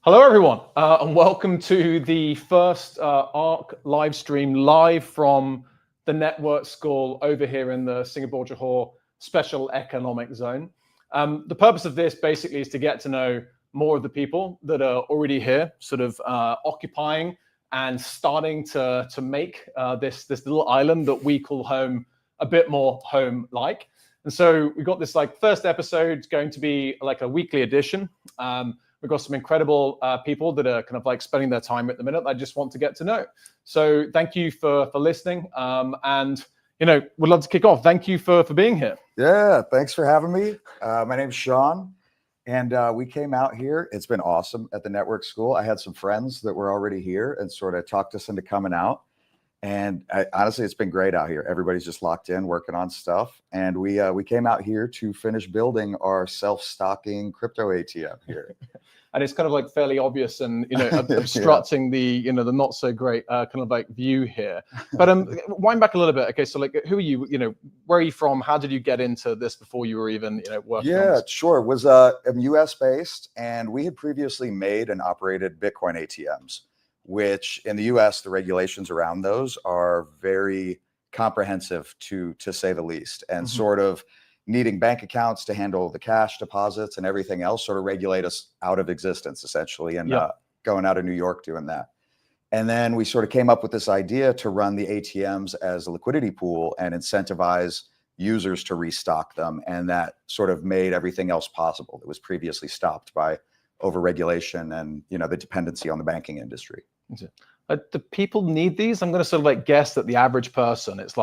Hello, everyone, and welcome to the first ARC live stream live from the Network School over here in the Singapore Johor Special Economic Zone. The purpose of this basically is to get to know more of the people that are already here, sort of occupying and starting to make this little island that we call home a bit more home-like. And so we've got this first episode going to be like a weekly edition. We've got some incredible people that are kind of spending their time at the minute. I just want to get to know. So thank you for listening. And, we'd love to kick off. Thank you for being here. Yeah, thanks for having me. My name's Sean, and we came out here. It's been awesome at the Network School. I had some friends that were already here and sort of talked us into coming out. And honestly, it's been great out here. Everybody's just locked in, working on stuff. And we came out here to finish building our self-stocking crypto ATM here. And it's kind of fairly obvious and, obstructing the, the not so great kind of view here. But wind back a little bit. Okay, so who are you? Where are you from? How did you get into this before you were even, working on Yeah, this? sure. I'm US based, and we had previously made and operated Bitcoin ATMs, which in the US, the regulations around those are very comprehensive to say the least, and sort of needing bank accounts to handle the cash deposits and everything else sort of regulate us out of existence, essentially, and going out of New York doing that. And then we sort of came up with this idea to run the ATMs as a liquidity pool and incentivize users to restock them. And that sort of made everything else possible that was previously stopped by overregulation and, the dependency on the banking industry. Do people need these? I'm going to sort of guess that the average person, it's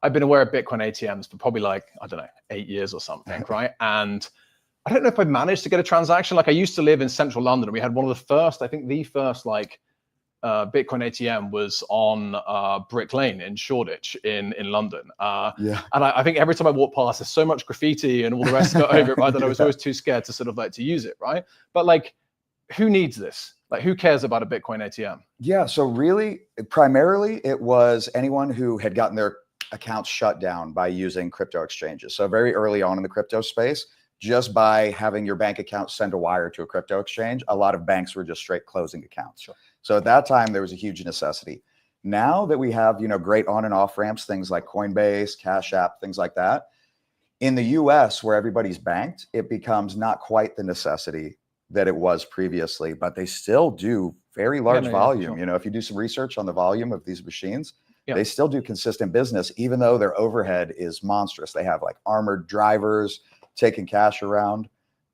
I've been aware of Bitcoin ATMs for probably I don't know, 8 years or something, right? And I don't know if I managed to get a transaction. I used to live in central London, and we had one of the first, I think the first Bitcoin ATM was on Brick Lane in Shoreditch in London. And I think every time I walk past, there's so much graffiti and all the rest of it over it, right? That I was always too scared to sort of to use it, right? But who needs this? Who cares about a Bitcoin ATM? Yeah, so really, primarily, it was anyone who had gotten their accounts shut down by using crypto exchanges. So very early on in the crypto space, just by having your bank account send a wire to a crypto exchange, a lot of banks were just straight closing accounts. Sure. So at that time, there was a huge necessity. Now that we have, great on and off ramps, things like Coinbase, Cash App, things like that, in the US, where everybody's banked, it becomes not quite the necessity that it was previously, but they still do very large volume. Sure. If you do some research on the volume of these machines, they still do consistent business, even though their overhead is monstrous. They have armored drivers taking cash around.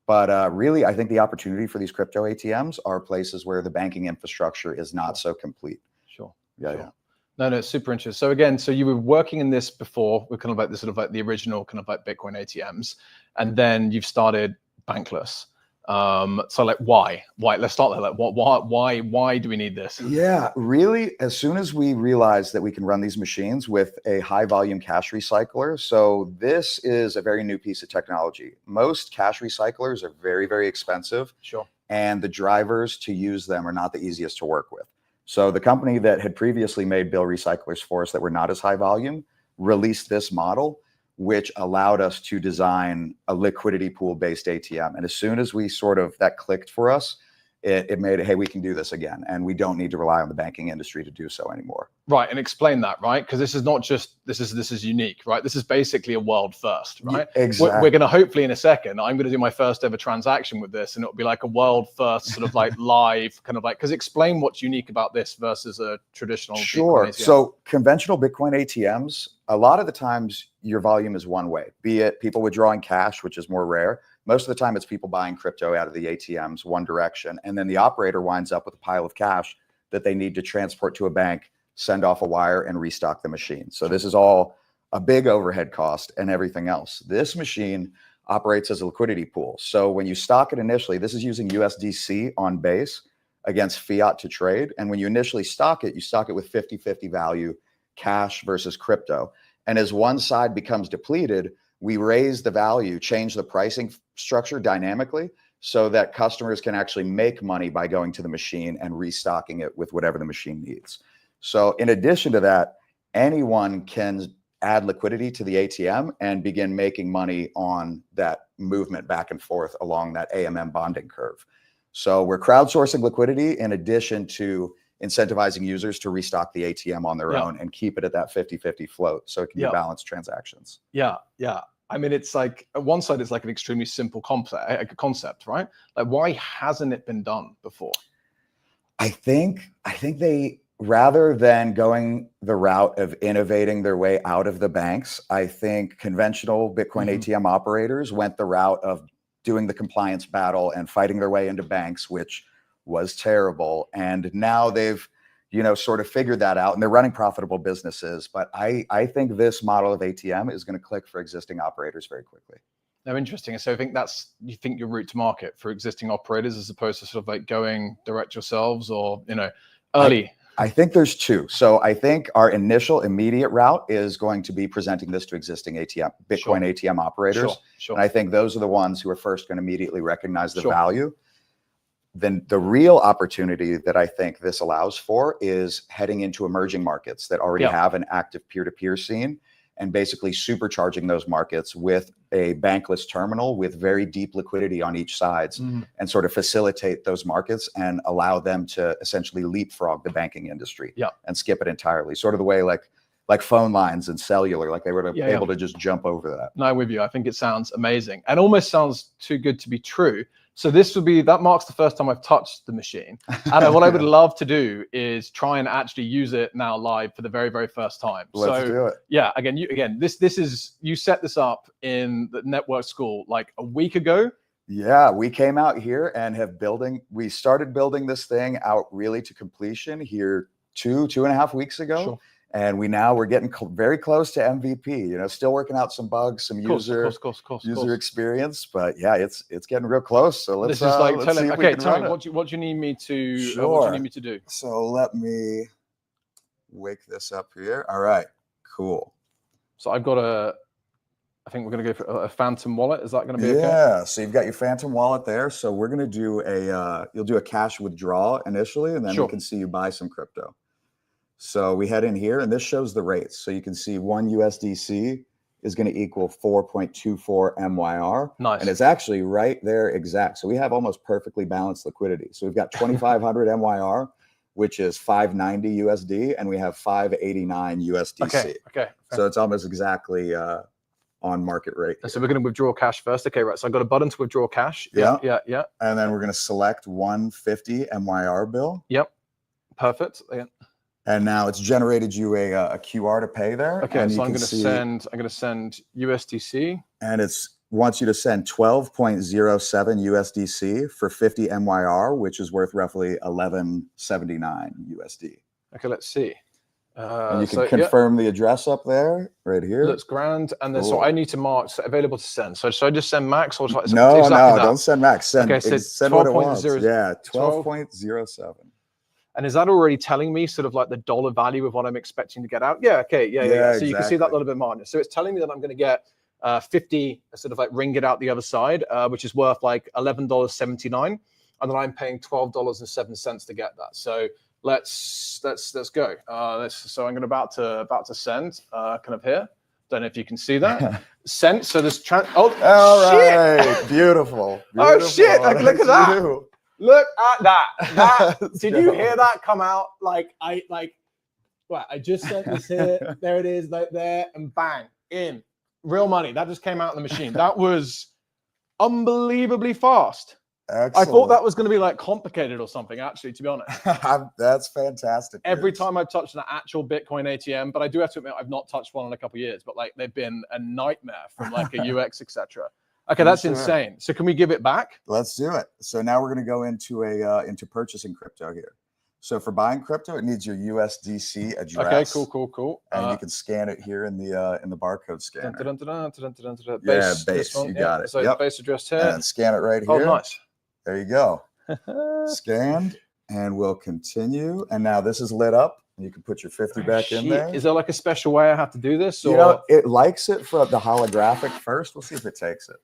But really, I think the opportunity for these crypto ATMs are places where the banking infrastructure is not so complete. Sure. Yeah. No, it's super interesting. So again, you were working in this before, with kind of the sort of the original kind of Bitcoin ATMs, and then you've started Bankless. So why? Let's start there. Why do we need this? Yeah, really, as soon as we realized that we can run these machines with a high volume cash recycler. So this is a very new piece of technology. Most cash recyclers are very, very expensive. Sure. And the drivers to use them are not the easiest to work with. So the company that had previously made bill recyclers for us that were not as high volume released this model, which allowed us to design a liquidity pool based ATM. And as soon as we that clicked for us, it made it, hey, we can do this again. And we don't need to rely on the banking industry to do so anymore. Right. And explain that, right? Because this is not just, this is unique, right? This is basically a world first, right? Yeah, exactly. We're going to hopefully in a second, I'm going to do my first ever transaction with this, and it'll be a world first sort of live kind of because explain what's unique about this versus a traditional. Sure. So conventional Bitcoin ATMs, a lot of the times your volume is one way, be it people withdrawing cash, which is more rare. Most of the time it's people buying crypto out of the ATMs one direction. And then the operator winds up with a pile of cash that they need to transport to a bank, send off a wire, and restock the machine. So this is all a big overhead cost and everything else. This machine operates as a liquidity pool. So when you stock it initially, this is using USDC on base against fiat to trade. And when you initially stock it, you stock it with 50-50 value, cash versus crypto. And as one side becomes depleted, we raise the value, change the pricing structure dynamically so that customers can actually make money by going to the machine and restocking it with whatever the machine needs. So in addition to that, anyone can add liquidity to the ATM and begin making money on that movement back and forth along that AMM bonding curve. So we're crowdsourcing liquidity in addition to incentivizing users to restock the ATM on their own and keep it at that 50-50 float so it can be balanced transactions. Yeah. I mean, it's like at one side, it's like an extremely simple concept, right? Like, why hasn't it been done before? I think they, rather than going the route of innovating their way out of the banks, I think conventional Bitcoin ATM operators went the route of doing the compliance battle and fighting their way into banks, which was terrible. And now they've, sort of figured that out and they're running profitable businesses. But I think this model of ATM is going to click for existing operators very quickly. No, interesting. So I think you think your route to market for existing operators as opposed to sort of like going direct yourselves or, early? I think there's two. So I think our initial immediate route is going to be presenting this to existing Bitcoin ATM operators. Sure. And I think those are the ones who are first going to immediately recognize the value. Then the real opportunity that I think this allows for is heading into emerging markets that already have an active peer-to-peer scene and basically supercharging those markets with a bankless terminal with very deep liquidity on each sides and sort of facilitate those markets and allow them to essentially leapfrog the banking industry and skip it entirely. Sort of the way like phone lines and cellular, like they were able to just jump over that. No, I'm with you. I think it sounds amazing and almost sounds too good to be true. So that marks the first time I've touched the machine. And what I would love to do is try and actually use it now live for the very, very first time. Let's do it. Yeah, you set this up in the network school like a week ago. Yeah, we came out here and we started building this thing out really to completion here 2.5 weeks ago. Sure. And we're getting very close to MVP, still working out some bugs, some user experience, but yeah, it's getting real close. So let's, this is like, let's see if we can tell run me, it. what do you need me to, Sure. what do you need me to do? So let me wake this up here. All right, cool. So I think we're going to go for a Phantom wallet. Is that going to be okay? Yeah, so you've got your Phantom wallet there. So we're going to do you'll do a cash withdrawal initially, and then we can see you buy some crypto. So we head in here and this shows the rates. So you can see 1 USDC is going to equal 4.24 MYR. Nice. And it's actually right there exact. So we have almost perfectly balanced liquidity. So we've got 2,500 MYR, which is 590 USD, and we have 589 USDC. Okay. So it's almost exactly on market rate. So we're going to withdraw cash first. Okay, right. So I've got a button to withdraw cash. Yeah. And then we're going to select 150 MYR bill. Yep. Perfect. Yeah. And now it's generated you a QR to pay there. Okay, and so I'm going to send USDC. And wants you to send 12.07 USDC for 50 MYR, which is worth roughly 1179 USD. Okay, let's see. And you can confirm the address up there, right here. Looks grand. And then so I need to mark available to send. So should I just send max or no, don't send max. Send what it wants. 12.0. Yeah, 12.07. And is that already telling me sort of like the dollar value of what I'm expecting to get out? Yeah, okay, yeah. So exactly. You can see that little bit margin. So it's telling me that I'm going to get 50 sort of like ringgit out the other side, which is worth like $11.79, and then I'm paying $12.07 to get that. So let's go. So I'm about to send kind of here. Don't know if you can see that. Sent. So there's all right, beautiful. Oh shit! Like, look at that. Look at that. Did you hear that come out? I just sent this here. There it is, like there, and bang, in. Real money. That just came out in the machine. That was unbelievably fast. Excellent. I thought that was going to be like complicated or something, actually, to be honest. That's fantastic. Every time I've touched an actual Bitcoin ATM, but I do have to admit I've not touched one in a couple of years, but like they've been a nightmare from like a UX, etc. Okay, that's insane. So can we give it back? Let's do it. So now we're going to go into into purchasing crypto here. So for buying crypto, it needs your USDC address. Okay, cool. And you can scan it here in the barcode scanner. Base, you got it. So base address here. And scan it right here. Oh, nice. There you go. Scanned, and we'll continue. And now this is lit up. You can put your 50 back in there. Is there like a special way I have to do this? Or? You know, it likes it for the holographic first. We'll see if it takes it.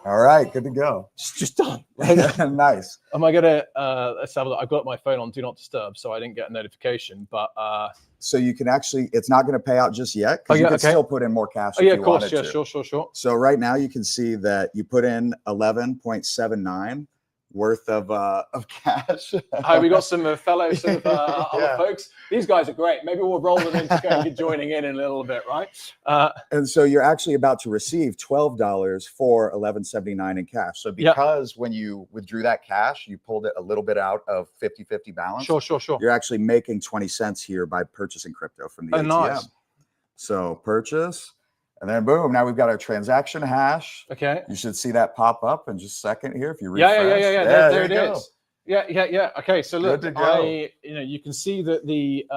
All right, good to go. It's just done. Nice. Am I gonna let's have a look. I've got my phone on Do Not Disturb, so I didn't get a notification. But so you can actually, it's not going to pay out just yet because you can still put in more cash. Oh yeah, of course. Yeah, sure. So right now you can see that you put in 11.79. worth of cash. Hi, we got some fellow sort of other Yeah. folks. These guys are great. Maybe we'll roll them into kind of joining in a little bit, right? And so you're actually about to receive $12 for $11.79 in cash. So because when you withdrew that cash, you pulled it a little bit out of 50-50 balance. Sure. You're actually making 20 cents here by purchasing crypto from the ATM. Nice. So purchase, and then boom, now we've got our transaction hash. Okay. You should see that pop up in just a second here if you refresh. Yeah. There it is. Yeah. Okay, so look, you can see that the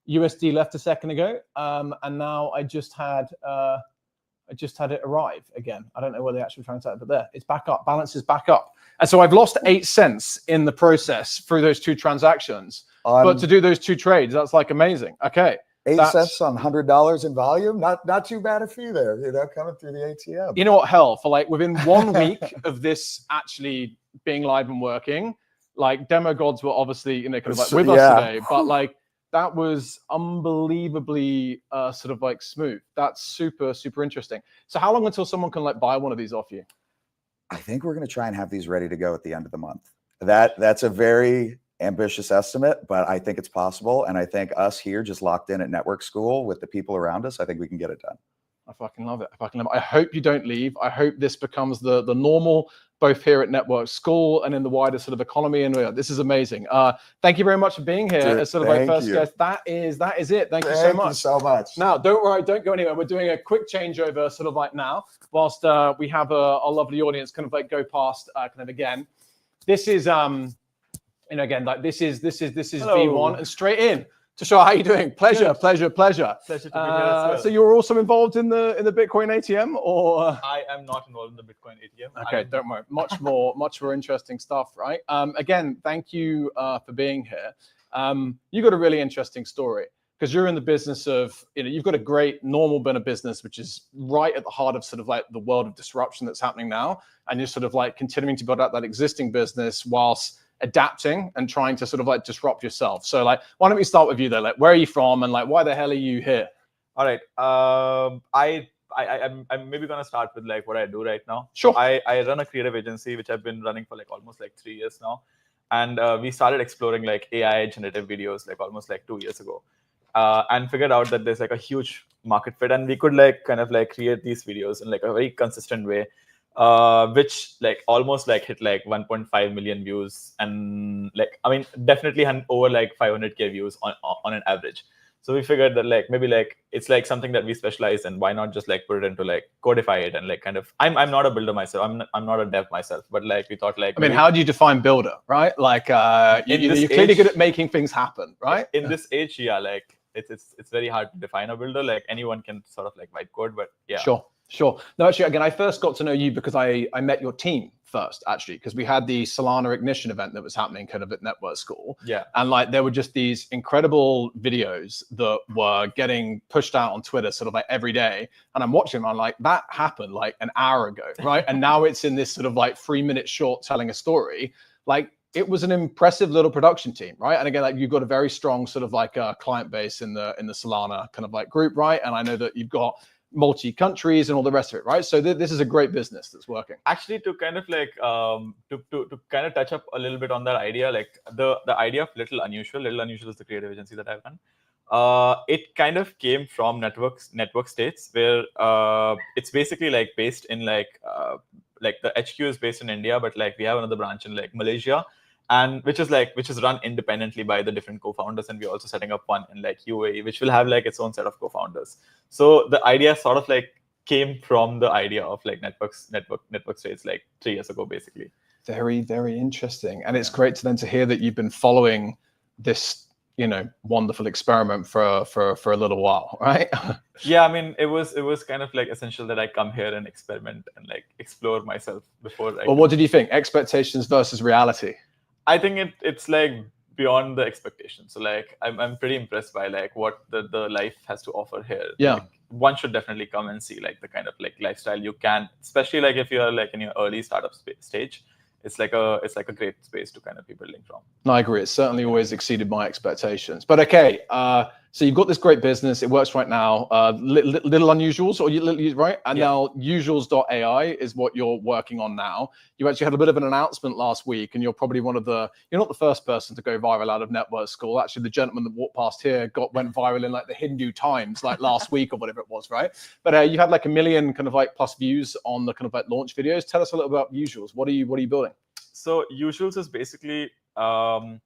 USD left a second ago, and now I just had it arrive again. I don't know where the actual transaction, but there, it's back up. Balance is back up, and so I've lost 8 cents in the process through those 2 transactions. But to do those 2 trades, that's like amazing. Okay. 8 cents on $100 in volume, not too bad a fee there, coming through the ATM. You know what, hell, for like within 1 week of this actually being live and working, like demo gods were obviously kind of like with us today, but like that was unbelievably sort of like smooth. That's super interesting. So how long until someone can like buy one of these off you? I think we're going to try and have these ready to go at the end of the month. That's a very ambitious estimate, but I think it's possible. And I think us here just locked in at Network School with the people around us, I think we can get it done. I fucking love it. I hope you don't leave. I hope this becomes the normal, both here at Network School and in the wider sort of economy. And this is amazing. Thank you very much for being here as sort of my first guest. That is it. Thank you so much. Thank you so much. Now, don't worry, don't go anywhere. We're doing a quick changeover sort of like now, whilst we have our lovely audience kind of like go past kind of again. This is again, like this is V1 and straight in. Tushar, how are you doing? Pleasure to be here as well. So you're also involved in the Bitcoin ATM, or? I am not involved in the Bitcoin ATM. Okay, don't worry. Much more interesting stuff, right? Again, thank you for being here. You got a really interesting story because you're in the business of, you've got a great normal bit of business, which is right at the heart of sort of like the world of disruption that's happening now. And you're sort of like continuing to build out that existing business whilst adapting and trying to sort of like disrupt yourself. So like, why don't we start with you though? Like, where are you from and like, why the hell are you here? All right. I'm maybe going to start with like what I do right now. Sure. I run a creative agency, which I've been running for like almost like 3 years now. And we started exploring like AI generative videos like almost like 2 years ago. And figured out that there's like a huge market fit and we could like kind of like create these videos in like a very consistent way. Which like almost like hit like 1.5 million views and like, I mean, definitely over like 500K views on an average. So we figured that like, maybe like, it's like something that we specialize in. Why not just like put it into like codify it and like kind of, I'm not a builder myself. I'm not a dev myself, but like we thought like, I mean, how do you define builder, right? Like you're clearly good at making things happen, right? In this age, yeah, like it's very hard to define a builder. Like anyone can sort of like write code, but yeah. Sure. No, actually, again, I first got to know you because I met your team first, actually, because we had the Solana Ignition event that was happening kind of at Network School. Yeah. And like, there were just these incredible videos that were getting pushed out on Twitter sort of like every day. And I'm watching them, I'm like, that happened like an hour ago, right? And now it's in this sort of like 3-minute short telling a story. Like, it was an impressive little production team, right? And again, like you've got a very strong sort of like client base in the Solana kind of like group, right? And I know that you've got multi-countries and all the rest of it, right? So this is a great business that's working. Actually, to kind of like to kind of touch up a little bit on that idea, like the idea of Little Unusual is the creative agency that I've run. It kind of came from network states where it's basically like based in like the HQ is based in India, but like we have another branch in like Malaysia, and which is run independently by the different co-founders, and we're also setting up one in like UAE, which will have like its own set of co-founders. So the idea sort of like came from the idea of like network states like 3 years ago, basically. Very, very interesting, and it's great to hear that you've been following this wonderful experiment for a little while, right? Yeah, I mean, it was kind of like essential that I come here and experiment and like explore myself before. Well, what did you think? Expectations versus reality? I think it's like beyond the expectations. So like I'm pretty impressed by like what the life has to offer here. Yeah. Like, one should definitely come and see like the kind of like lifestyle you can, especially like if you're like in your early startup stage. It's like a great space to kind of be building from. No, I agree. It's certainly always exceeded my expectations. But okay, So you've got this great business. It works right now. Little Unusuals, right? And now Usuals.ai is what you're working on now. You actually had a bit of an announcement last week, and you're probably you're not the first person to go viral out of Network School. Actually, the gentleman that walked past here went viral in like the Hindu Times, like last week or whatever it was, right? But you had like 1 million kind of like plus views on the kind of like launch videos. Tell us a little about Usuals. What are you building? So Usuals is basically the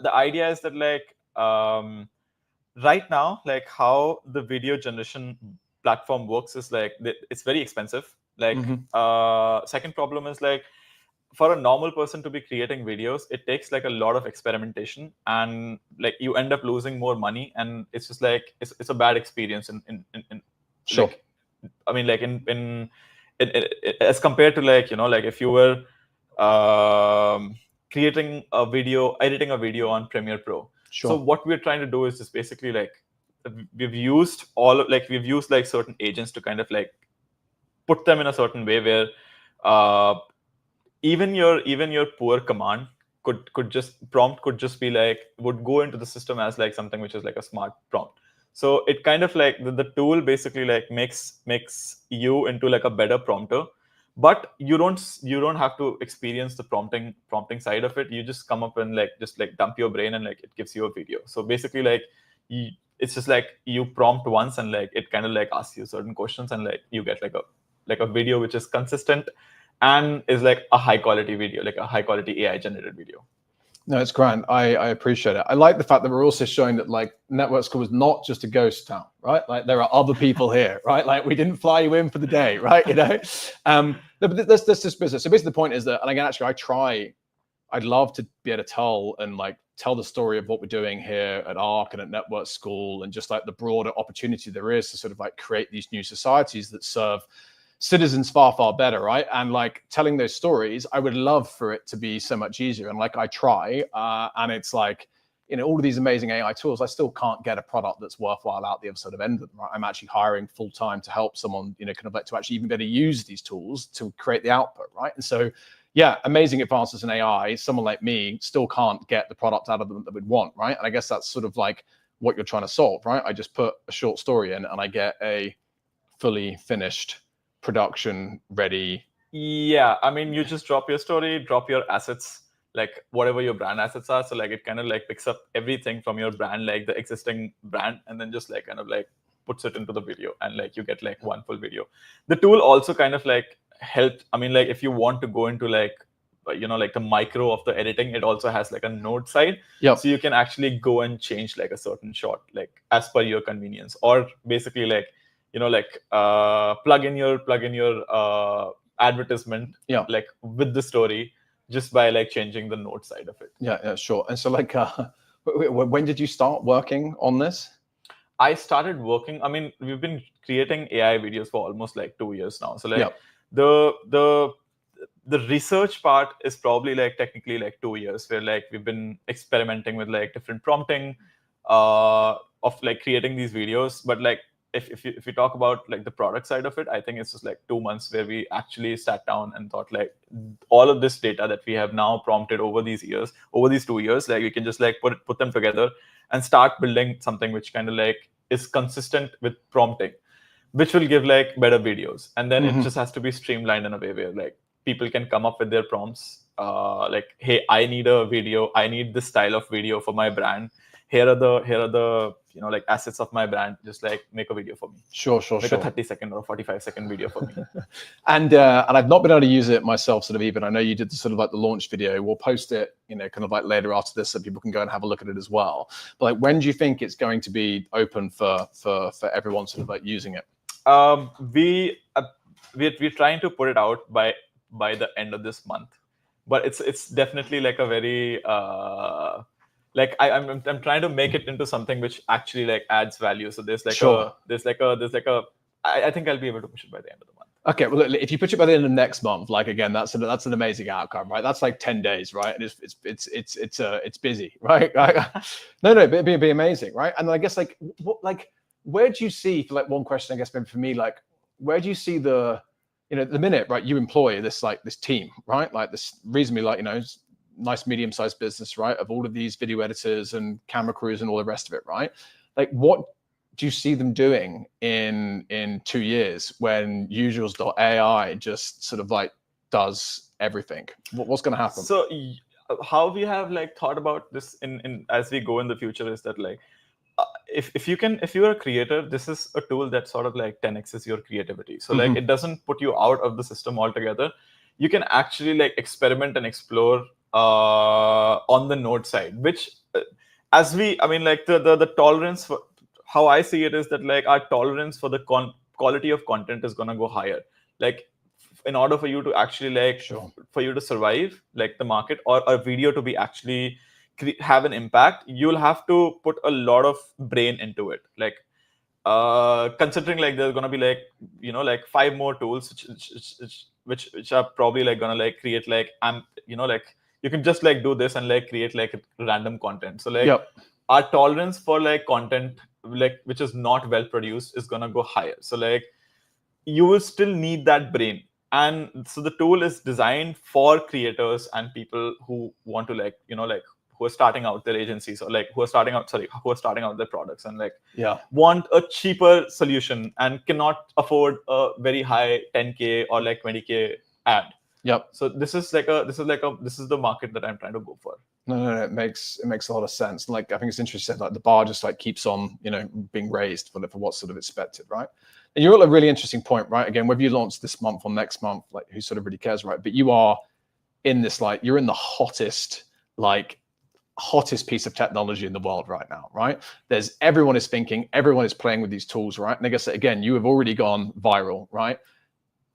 idea is that like right now, like how the video generation platform works is like it's very expensive. Like second problem is like for a normal person to be creating videos, it takes like a lot of experimentation, and like you end up losing more money, and it's just like it's a bad experience in Sure. Like, I mean, like in as compared to like, you know, like if you were editing a video on Premiere Pro. Sure. So what we're trying to do is just basically like we've used like certain agents to kind of like put them in a certain way where even your poor command could just be like would go into the system as like something which is like a smart prompt. So it kind of like the tool basically like makes you into like a better prompter, but you don't have to experience the prompting side of it. You just come up and like just like dump your brain and like it gives you a video. So basically like it's just like you prompt once and like it kind of like asks you certain questions and like you get like a video which is consistent and is like a high quality video, like a high quality AI generated video. No, it's grand. I appreciate it. I like the fact that we're also showing that like Network School is not just a ghost town, right? Like there are other people here, right? Like we didn't fly you in for the day, right? You know, but that's just business. So basically the point is that, and again, actually I'd love to be able to tell the story of what we're doing here at ARC and at Network School, and just like the broader opportunity there is to sort of like create these new societies that serve citizens far, far better, right? And like telling those stories, I would love for it to be so much easier. And like I try, and it's like, you know, all of these amazing AI tools, I still can't get a product that's worthwhile out the other sort of end of them, right? I'm actually hiring full time to help someone, you know, kind of like to actually even better use these tools to create the output, right? And so, yeah, amazing advances in AI. Someone like me still can't get the product out of them that we'd want, right? And I guess that's sort of like what you're trying to solve, right? I just put a short story in and I get a fully finished production ready. Yeah, I mean, you just drop your story, drop your assets, like whatever your brand assets are. So like it kind of like picks up everything from your brand, like the existing brand, and then just like kind of like puts it into the video, and like you get like one full video. The tool also kind of like helped. I mean, like if you want to go into like, you know, like the micro of the editing, it also has like a node side. Yep. So you can actually go and change like a certain shot, like as per your convenience, or basically like, you know, like plug in your advertisement, like with the story, just by like changing the node side of it. Yeah, sure. And so like, when did you start working on this? I started working, I mean, we've been creating AI videos for almost like 2 years now. So like the research part is probably like technically like 2 years, where like we've been experimenting with like different prompting of like creating these videos. But like if you talk about like the product side of it, I think it's just like 2 months where we actually sat down and thought like all of this data that we have now prompted over these 2 years, like we can just like put them together and start building something which kind of like is consistent with prompting, which will give like better videos. And then it just has to be streamlined in a way where like people can come up with their prompts, like, hey, I need a video, I need this style of video for my brand. Here are the you know, like assets of my brand. Just like make a video for me. Sure. Like a 30-second or 45-second video for me. And I've not been able to use it myself, sort of even. I know you did the sort of like the launch video. We'll post it, you know, kind of like later after this, so people can go and have a look at it as well. But like, when do you think it's going to be open for everyone sort of like using it? We're trying to put it out by the end of this month, but it's definitely like a very like I'm trying to make it into something which actually like adds value. So there's like I think I'll be able to push it by the end of the month. Okay, well, if you push it by the end of next month, like again, that's an amazing outcome, right? That's like 10 days, right? And it's busy, right? No, it'd be amazing, right? And I guess like where do you see, for like one question, I guess maybe for me, like where do you see the, you know, the minute, right, you employ this team, right? Like this reasonably like, you know, nice medium-sized business, right, of all of these video editors and camera crews and all the rest of it, right? Like, what do you see them doing in 2 years when Usuals.ai just sort of like does everything? What's going to happen? So how we have like thought about this in as we go in the future is that like if you're a creator, this is a tool that sort of like 10x's your creativity. So like it doesn't put you out of the system altogether. You can actually like experiment and explore on the node side, which the tolerance for how I see it is that like our tolerance for the quality of content is going to go higher. Like in order for you to actually like for you to survive like the market or a video to be actually have an impact, you'll have to put a lot of brain into it. Like considering like there's going to be like, you know, like 5 more tools which are probably like going to like create like like you can just like do this and like create like random content. So like our tolerance for like content like which is not well produced is going to go higher. So like you will still need that brain. And so the tool is designed for creators and people who want to like, you know, like who are starting out their agencies or like who are starting out their products and like want a cheaper solution and cannot afford a very high 10K or like 20K ad. So this is the market that I'm trying to go for. No, it makes a lot of sense. Like I think it's interesting, like the bar just like keeps on, you know, being raised for what's sort of expected, right? And you're at a really interesting point, right? Again, whether you launch this month or next month, like who sort of really cares, right? But you are in this, like you're in the hottest piece of technology in the world right now, right? Everyone is thinking, everyone is playing with these tools, right? And I guess again, you have already gone viral, right?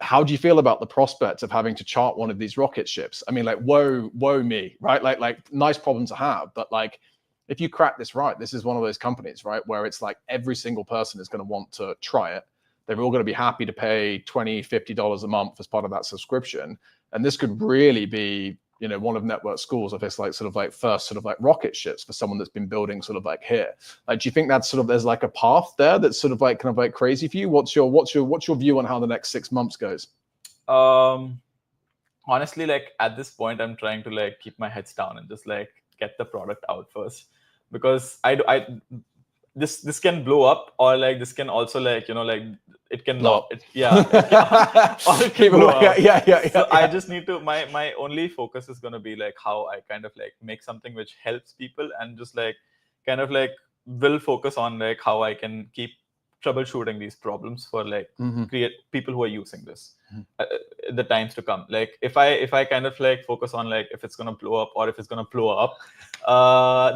How do you feel about the prospect of having to chart one of these rocket ships? I mean, like, woe me, right? Like nice problem to have, but like, if you crack this right, this is one of those companies, right, where it's like every single person is going to want to try it. They're all going to be happy to pay $20, $50 a month as part of that subscription. And this could really be, you know, one of Network Schools, if it's like sort of like first sort of like rocket ships for someone that's been building sort of like here. Like, do you think that's sort of, there's like a path there that's sort of like kind of like crazy for you? What's your view on how the next 6 months goes? Honestly, like at this point, I'm trying to like keep my heads down and just like get the product out first, because this can blow up, or like this can also like, you know, like it can blow up. So I just need to, my only focus is going to be like how I kind of like make something which helps people, and just like kind of like will focus on like how I can keep troubleshooting these problems for like create people who are using this the times to come. Like if I kind of like focus on like if it's going to blow up or if it's going to blow up,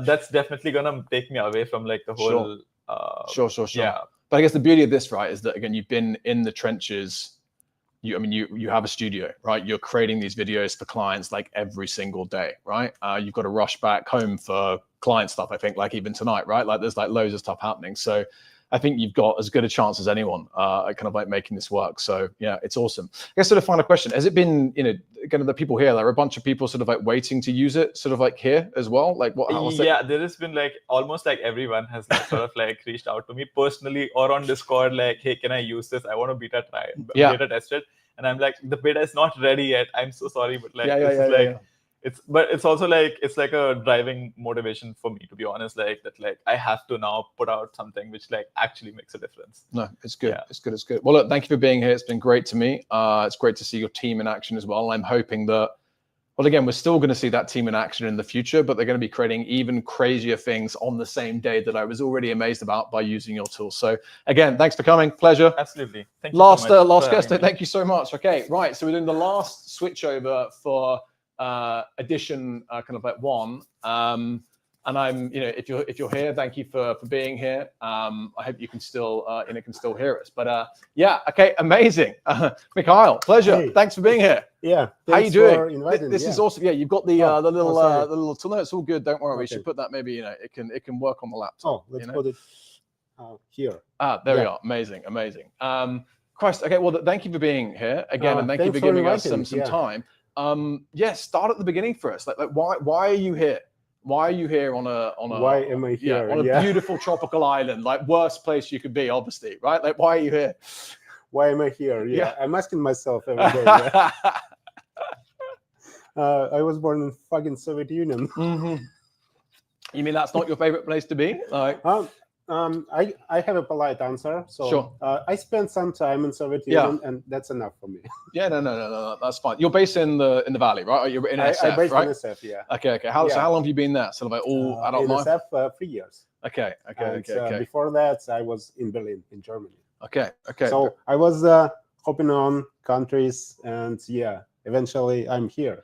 that's definitely going to take me away from like the whole Sure. Yeah. But I guess the beauty of this, right, is that again, you've been in the trenches. You have a studio, right? You're creating these videos for clients like every single day, right? You've got to rush back home for client stuff, I think, like even tonight, right? Like there's like loads of stuff happening. So I think you've got as good a chance as anyone at kind of like making this work. So yeah, it's awesome. I guess sort of final question, has it been, you know, kind of the people here, there are a bunch of people sort of like waiting to use it sort of like here as well? Like what? There has been like almost like everyone has like sort of like reached out to me personally or on Discord, like, hey, can I use this? I want to beta test it. And I'm like, the beta is not ready yet. I'm so sorry, but like it's also like it's like a driving motivation for me, to be honest, like that, like I have to now put out something which like actually makes a difference. No, it's good. Yeah. It's good. Well, look, thank you for being here. It's been great to me. It's great to see your team in action as well. I'm hoping that, well, again, we're still going to see that team in action in the future, but they're going to be creating even crazier things on the same day that I was already amazed about by using your tools. So again, thanks for coming. Pleasure. Absolutely. Thank you last so much guest. Thank you so much. Okay, right. So we're doing the last switch over for edition kind of like 1. And I'm, you know, if you're here, thank you for being here. I hope you can still hear us. But yeah, okay, amazing. Mikhail, pleasure. Hey. Thanks for being here. Yeah. How you doing? This is awesome. Yeah, you've got the little tool. No, it's all good. Don't worry. Okay. We should put that maybe, you know, it can work on the laptop. Oh, let's put it here. There we are. Amazing. Christ. Okay. Well, thank you for being here again, and thank you for giving us some time. Start at the beginning for us. Like why are you here? Why are you here on a why am I here? On a beautiful tropical island, like worst place you could be, obviously, right? Like why are you here? Why am I here? Yeah. I'm asking myself every day. Yeah. I was born in fucking Soviet Union. Hmm. You mean that's not your favorite place to be? Like, I have a polite answer. So Sure. I spent some time in Soviet Yeah. Union, and that's enough for me. yeah, no, that's fine. You're based in the valley, right? You're in I SF, based right? in SF, yeah. Okay. So Yeah. how long have you been there? Sort of like all adult in life? SF, 3 years. Okay. And, before that, I was in Berlin, in Germany. Okay. So I was hopping on countries, and yeah, eventually I'm here.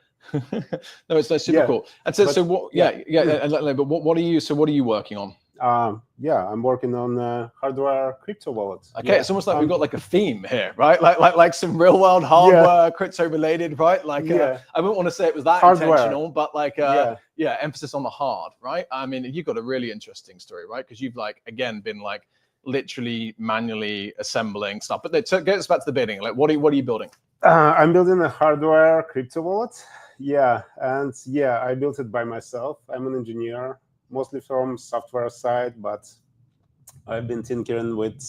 No, it's super Yeah, cool. And so, but- so what? yeah. But what are you? So what are you working on? Yeah, I'm working on hardware crypto wallets. Okay, Yeah. it's almost like we've got like a theme here, right? Like some real world hardware, crypto related, right? Like Yeah. I wouldn't want to say it was that Hardware. intentional, but like Yeah. emphasis on the hard, right? I mean, you've got a really interesting story, right? Because you've like again been like literally manually assembling stuff. But so get us back to the beginning. Like, what are you building? I'm building a hardware crypto wallet. Yeah, and yeah, I built it by myself. I'm an engineer, mostly from software side, but I've been tinkering with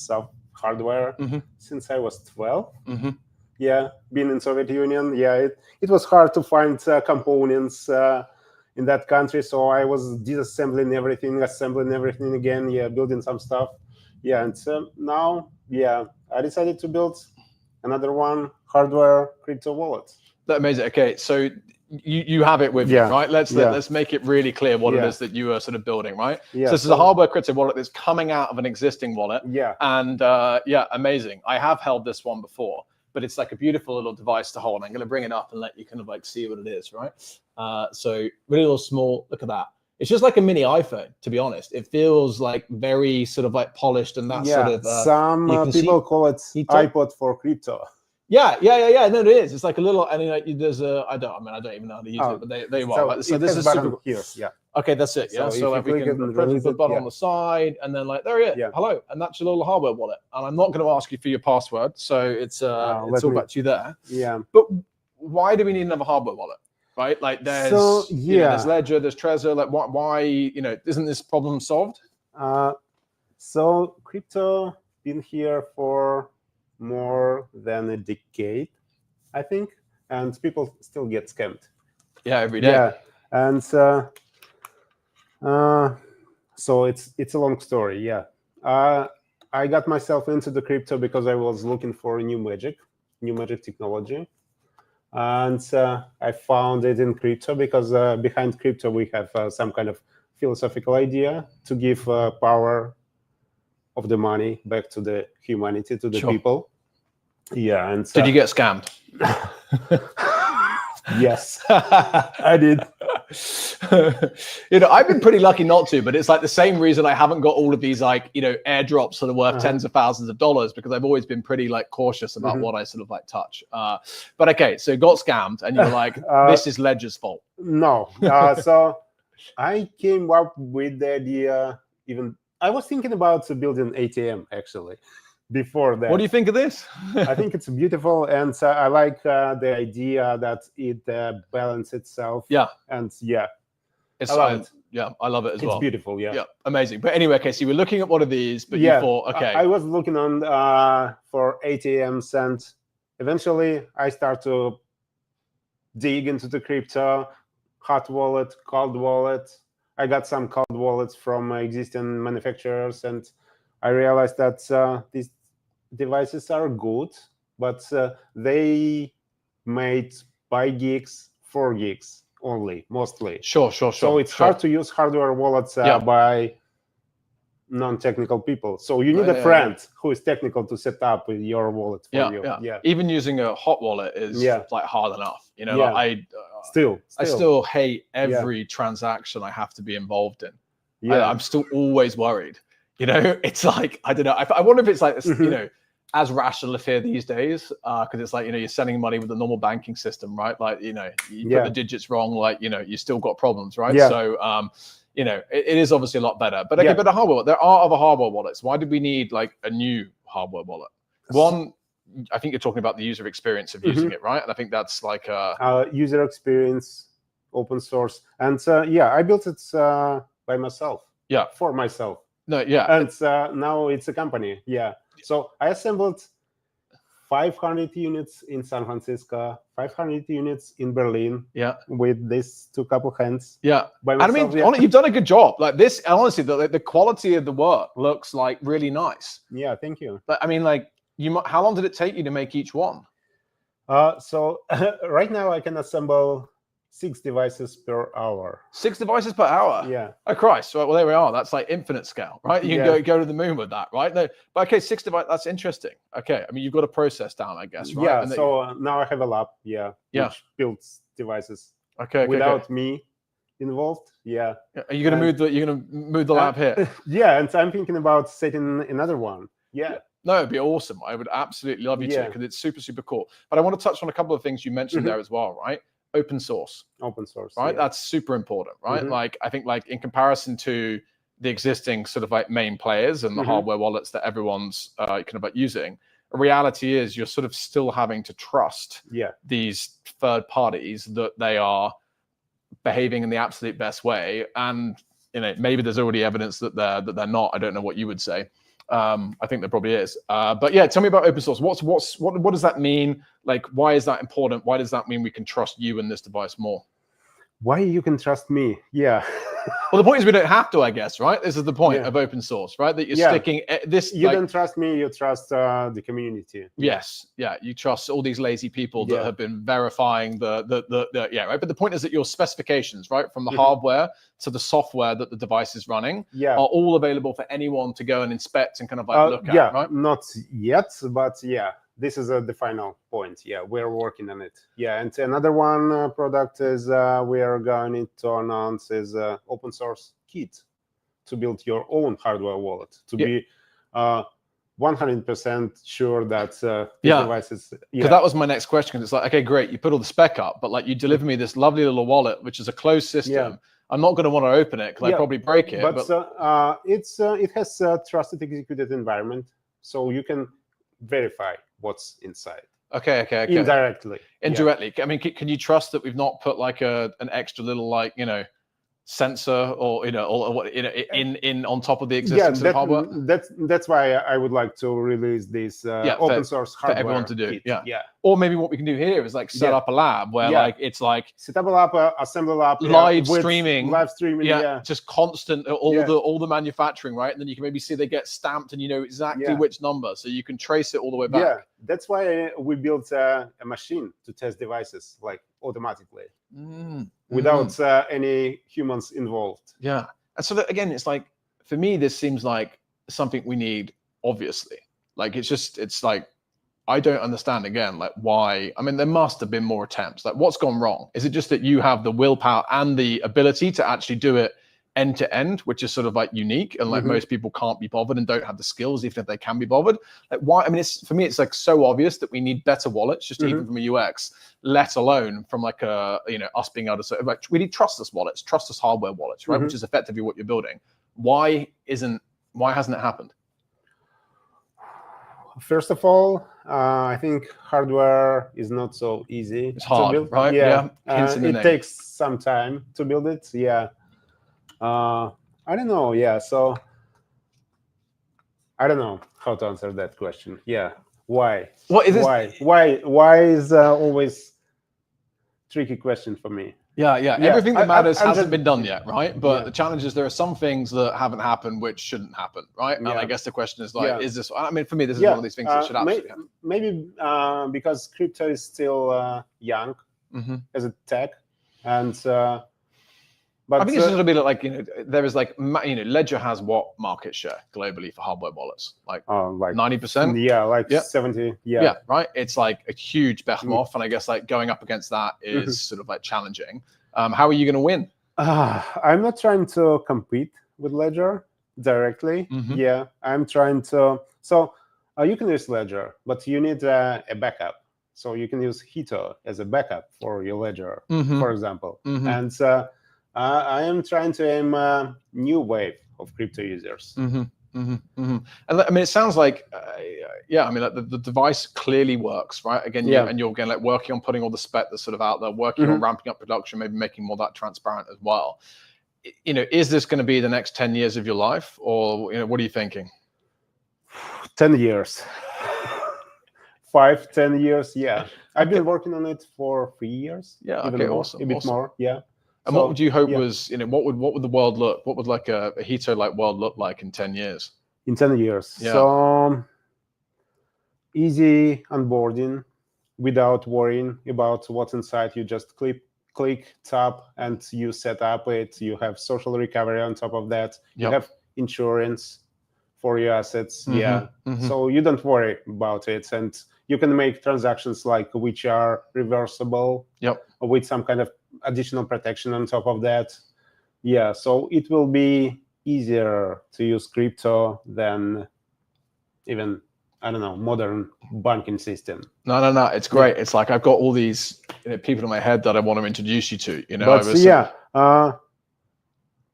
hardware Mhm. since I was 12. Mm-hmm. Yeah, being in Soviet Union, yeah, it was hard to find components in that country, so I was disassembling everything, assembling everything again, yeah, building some stuff. Yeah, and now, yeah, I decided to build another one, hardware crypto wallet. That's amazing. Okay, so you have it with Yeah. you, right? Let's make it really clear what it Yeah. is that you are sort of building, right? Yeah, So this is a hardware crypto wallet that's coming out of an existing wallet. Yeah, And yeah, amazing. I have held this one before, but it's like a beautiful little device to hold. I'm going to bring it up and let you kind of like see what it is, right? So really little small, look at that. It's just like a mini iPhone, to be honest. It feels like very sort of like polished and that yeah. sort of. Some you can people call it Heat up. iPod for crypto. Yeah. No, it is. It's like a little, and like there's a, I don't even know how to use it, but they are. So it this has is button super. here. Yeah, Okay, that's it. Yeah. So So, if like you we click can it and press release the it, button yeah. on the side, and then like there it is. Yeah. Hello, and that's your little hardware wallet. And I'm not going to ask you for your password, so it's all let me- back to you there. yeah. But why do we need another hardware wallet? Right? Like there's So, there's Ledger, there's Trezor. Like why isn't this problem solved? So crypto been here for more than a decade, I think, and people still get scammed. Yeah, every day. Yeah, and so it's a long story. Yeah, I got myself into the crypto because I was looking for new magic technology, and I found it in crypto because behind crypto we have some kind of philosophical idea to give power of the money back to the humanity, to the Sure. people. Yeah, and Did you get scammed? yes, I did. I've been pretty lucky not to, but it's like the same reason I haven't got all of these like airdrops that are worth tens of thousands of dollars, because I've always been pretty like cautious about what I sort of like touch. But okay, so got scammed, and you're like, this is Ledger's fault. No, so I came up with the idea. Even I was thinking about building ATM actually. Before that, What do you think of this? I think it's beautiful, and I like the idea that it balances itself. Yeah, And yeah, it's I love it. Yeah, I love it as It's well. beautiful. Yeah. Yeah, amazing. But anyway, okay, so you were looking at one of these, but Yeah, you thought, okay, I was looking on for ATMs, and eventually I start to dig into the crypto, hot wallet, cold wallet. I got some cold wallets from existing manufacturers, and I realized that these devices are good, but they made by gigs for gigs only, mostly. sure. So it's hard to use hardware wallets by non-technical people. So you need a friend who is technical to set up your wallet for you. Yeah. Even using a hot wallet is like hard enough. Yeah. Like I still hate every transaction I have to be involved in. Yeah. I'm still always worried. It's like, I don't know. I wonder if it's like, as rational a fear these days, because it's like, you're sending money with the normal banking system, right? Like, you put the digits wrong, like, you still got problems, right? Yeah. So, it is obviously a lot better. But okay, but the hardware, there are other hardware wallets. Why did we need like a new hardware wallet? One, I think you're talking about the user experience of using it, right? And I think that's like user experience, open source, and I built it by myself. Yeah, for myself. No, yeah, And now it's a company. Yeah. So I assembled 500 units in San Francisco, 500 units in Berlin Yeah. with these two couple hands. Yeah. By And I myself, mean, yeah. you've done a good job. Like this, honestly, the quality of the work looks like really nice. Yeah, thank you. But I mean, like, how long did it take you to make each one? So right now I can assemble 6 devices per hour. 6 devices per hour. Yeah. Oh Christ! Well, there we are. That's like infinite scale, right? You can Yeah. go to the moon with that, right? No, but okay, 6 devices. That's interesting. Okay, I mean, you've got a process down, I guess, right? Yeah. And then- So now I have a lab. Yeah. Yeah. Which builds devices okay, without me involved. Yeah. Are you going to and- move the lab here? Yeah, and I'm thinking about setting another one. Yeah. No, it'd be awesome. I would absolutely love you to Yeah. because it's super, super cool. But I want to touch on a couple of things you mentioned Mhm. there as well, right? Open source, Open source. right? Yeah. That's super important, right? Mhm. Like I think like in comparison to the existing sort of like main players and the Mhm. hardware wallets that everyone's kind of like using, the reality is you're sort of still having to trust Yeah. these third parties that they are behaving in the absolute best way. And maybe there's already evidence that they're not. I don't know what you would say. I think there probably is. But yeah, tell me about open source. What does that mean? Like, why is that important? Why does that mean we can trust you and this device more? Why you can trust me? Yeah. Well, the point is we don't have to, I guess, right? This is the point Yeah. of open source, right? That you're Yeah. sticking this. You like, don't trust me. You trust the community. Yes, yeah, you trust all these lazy people that Yeah. have been verifying the yeah, right. But the point is that your specifications, right, from the Mhm. hardware to the software that the device is running, Yeah. are all available for anyone to go and inspect and kind of like look yeah. at, right? Not yet, but yeah, this is the final point. Yeah, we're working on it. Yeah, and another one product is we are going to announce is open source kit to build your own hardware wallet to Yeah. be 100% sure that the Yeah. device is. Because Yeah. that was my next question. It's like, okay, great, you put all the spec up, but like you deliver me this lovely little wallet, which is a closed system. Yeah. I'm not going to want to open it because I Yeah, probably break it. But it has a trusted executed environment, so you can verify what's inside okay. indirectly. Yeah. Indirectly. I mean, can you trust that we've not put like an extra little like sensor or or what in on top of the existing sort of hardware? That's why I would like to release this open source hardware everyone to do. kit. Yeah. Or maybe what we can do here is like set Yeah. up a lab where Yeah. like it's like Set up a lab, assemble a lab, live with streaming. live streaming. Yeah, just constant Yeah. all the manufacturing, right? And then you can maybe see they get stamped and you know exactly Yeah. which number, so you can trace it all the way back. yeah. That's why we built a machine to test devices like automatically without any humans involved. Yeah. And so that, again, it's like, for me, this seems like something we need, obviously. Like, it's like, I don't understand, again, like why. I mean, there must have been more attempts. Like, what's gone wrong? Is it just that you have the willpower and the ability to actually do it end to end, which is sort of like unique, and like Mhm. most people can't be bothered and don't have the skills, even if they can be bothered? Like, why? I mean, for me, it's like so obvious that we need better wallets, just even from a UX, let alone from like a us being able to sort of like, we need trustless wallets, trustless hardware wallets, right? Mhm. Which is effectively what you're building. Why hasn't it happened? First of all, I think hardware is not so easy. It's hard, to build. right? Yeah, Hints in the it name. takes some time to build it. Yeah, I don't know. Yeah, so I don't know how to answer that question. Yeah, why? What is this? Why is always tricky question for me. Yeah. Yeah, Everything that matters I'm hasn't just- been done yet, right? But Yeah. the challenge is there are some things that haven't happened which shouldn't happen, right? And I Yeah. guess the question is like, Yeah. is this? I mean, for me, this is one of these things that should absolutely happen. maybe because crypto is still young Mhm. as a tech, and but I think it's a little bit like there is like Ledger has what market share globally for hardware wallets? Like like 90%. yeah, like Yeah. 70. Yeah, right. It's like a huge behemoth, and I guess like going up against that is sort of like challenging. How are you going to win? I'm not trying to compete with Ledger directly. Mhm. Yeah, I'm trying to. So you can use Ledger, but you need a backup. So you can use Hito as a backup for your Ledger, for example. Mhm. And I am trying to aim a new wave of crypto users. And I mean, it sounds like, I mean, like the device clearly works, right? Again, Yeah. and you're again like working on putting all the spec that's sort of out there, working on ramping up production, maybe making more of that transparent as well. Is this going to be the next 10 years of your life, or what are you thinking? 10 years. 5-10 years. Yeah, I've been working on it for 3 years. Yeah, even okay, more, awesome, a bit awesome. more. Yeah. And what would you hope yeah. was, what would the world look? What would like a Hito-like world look like in 10 years? In 10 years. Yeah. So easy onboarding without worrying about what's inside. You just click, tap, and you set up it. You have social recovery on top of that. You Yep. have insurance for your assets. Mhm, Yeah. mhm. So you don't worry about it. And you can make transactions like which are reversible. Yep. With some kind of additional protection on top of that. Yeah. So it will be easier to use crypto than even, I don't know, modern banking system. No, it's great. It's like I've got all these people in my head that I want to introduce you to. But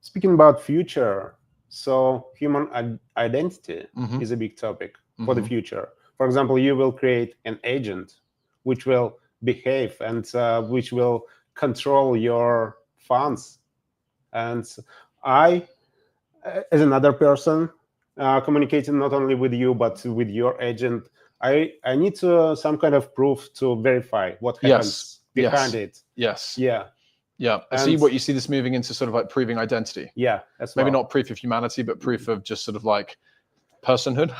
speaking about future, so human identity Mhm. is a big topic for the future. For example, you will create an agent which will behave and which will control your funds. And I, as another person, communicating not only with you but with your agent, I need some kind of proof to verify what happens behind it. Yes. Yeah. Yeah. I see what you see this moving into, sort of like proving identity. Yeah. That's Maybe not proof of humanity, but proof of just sort of like personhood.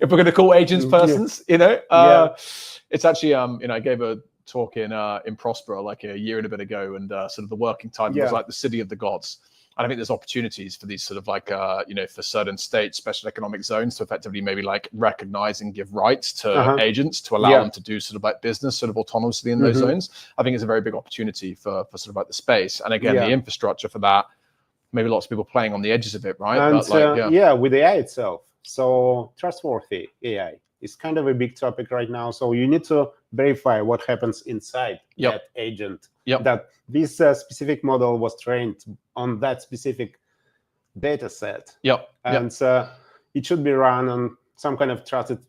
If we're going to call agents persons, it's actually I gave a talk in Prospera like a year and a bit ago, and sort of the working title was like the city of the gods. And I think there's opportunities for these sort of like, for certain states, special economic zones to effectively maybe like recognize and give rights to agents to allow them to do sort of like business sort of autonomously in those zones. I think it's a very big opportunity for sort of like the space. And again, the infrastructure for that, maybe lots of people playing on the edges of it, right? And but with AI itself. So trustworthy AI is kind of a big topic right now. So you need to verify what happens inside that agent. That this specific model was trained on that specific data set. And it should be run on some kind of trusted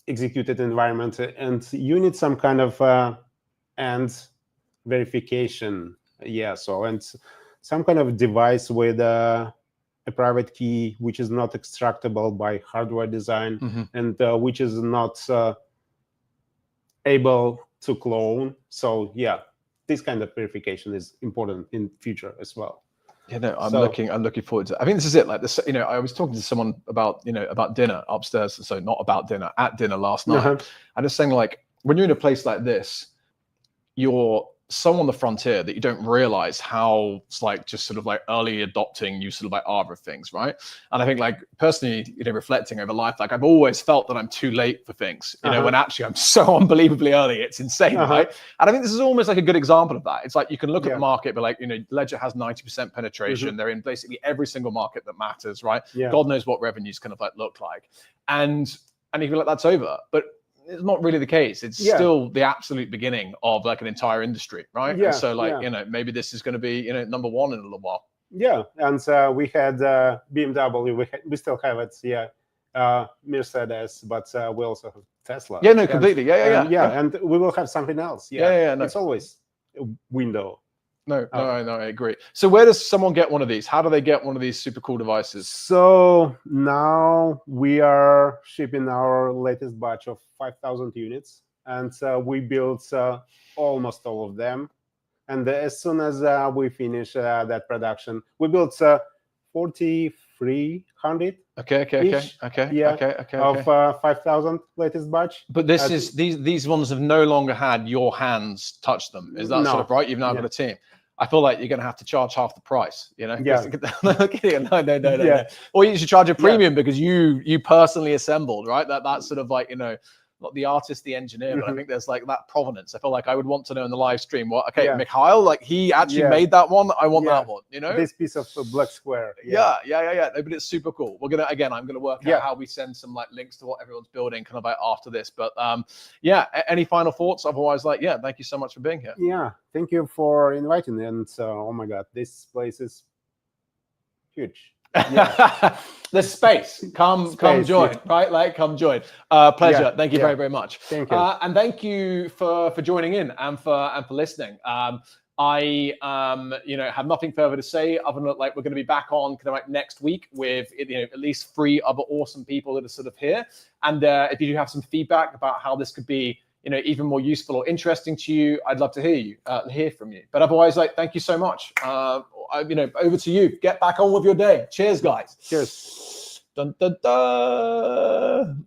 executed environment. And you need some kind of end verification. And some kind of device with a private key, which is not extractable by hardware design, and which is not able to clone. So this kind of verification is important in future as well. I'm looking forward to it. I think this is it. Like this, I was talking to someone about dinner upstairs. So not about dinner, at dinner last night. I'm just saying, like, when you're in a place like this, you're so on the frontier that you don't realize how it's like just sort of like early adopting you sort of like are of things, right? And I think like personally, reflecting over life, like I've always felt that I'm too late for things, when actually I'm so unbelievably early. It's insane, right? And I think this is almost like a good example of that. It's like you can look at the market, but like, Ledger has 90% penetration. They're in basically every single market that matters, right? God knows what revenues kind of like look like. And you feel like that's over, but it's not really the case. It's still the absolute beginning of like an entire industry, right? And so like, maybe this is going to be, number one in a little while. Yeah. And we had BMW, we still have it. Mercedes, but we also have Tesla. Yeah, no, completely. And we will have something else. No. It's always a window. No, I agree. So where does someone get one of these? How do they get one of these super cool devices? So now we are shipping our latest batch of 5,000 units, and we built almost all of them. And as soon as we finish that production, we built 4,300. Okay. Of 5,000 latest batch. But this is these ones have no longer had your hands touch them. Is that sort of right? You've now got a team. I feel like you're going to have to charge half the price, No. Or you should charge a premium because you personally assembled, right? That's sort of like, not the artist, the engineer, but I think there's like that provenance. I feel like I would want to know in the live stream Mikhail, like he actually made that one. I want that one, This piece of black square. Yeah. No, but it's super cool. I'm going to work out how we send some like links to what everyone's building kind of like after this. But any final thoughts? Otherwise, like, thank you so much for being here. Yeah, thank you for inviting me. And oh my God, this place is huge. The space. Come join, right? Like, come join. Pleasure. Thank you very, very much. Thank you. And thank you for joining in and for listening. I have nothing further to say other than like we're going to be back on kind of like next week with at least 3 other awesome people that are sort of here. And if you do have some feedback about how this could be even more useful or interesting to you, I'd love to hear from you. But otherwise, like, thank you so much. Over to you. Get back on with your day. Cheers, guys. Cheers. Dun, dun, dun.